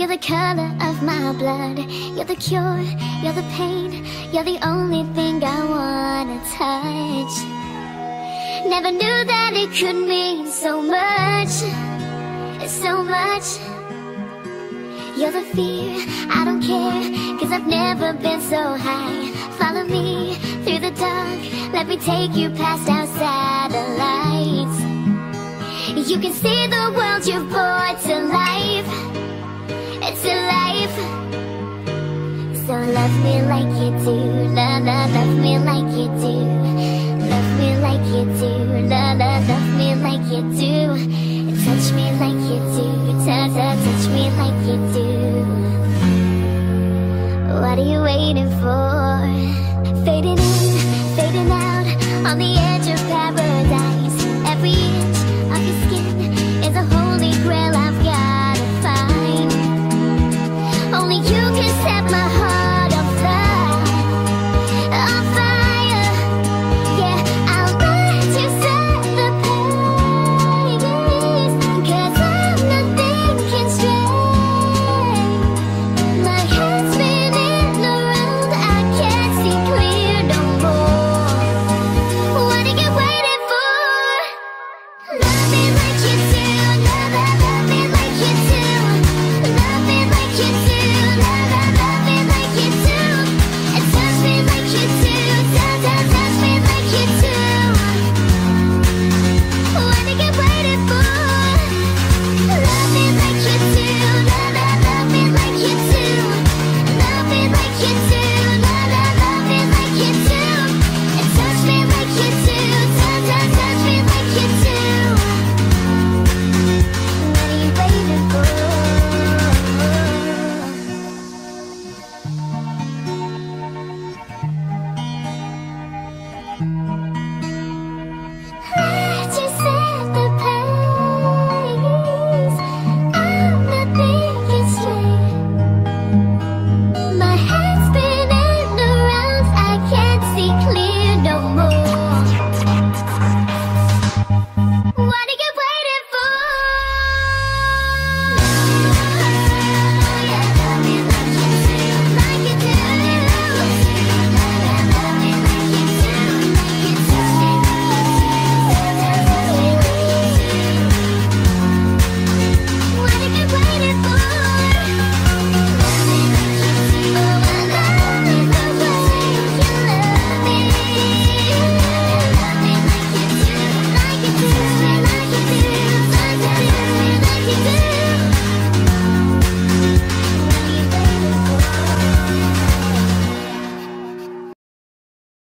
You're the color of my blood. You're the cure, you're the pain. You're the only thing I wanna touch. Never knew that it could mean so much, so much. You're the fear, I don't care, 'cause I've never been so high. Follow me through the dark, let me take you past our satellites. You can see the world you've brought to life, it's alive. So love me like you do, love me like you do. Love me like you do,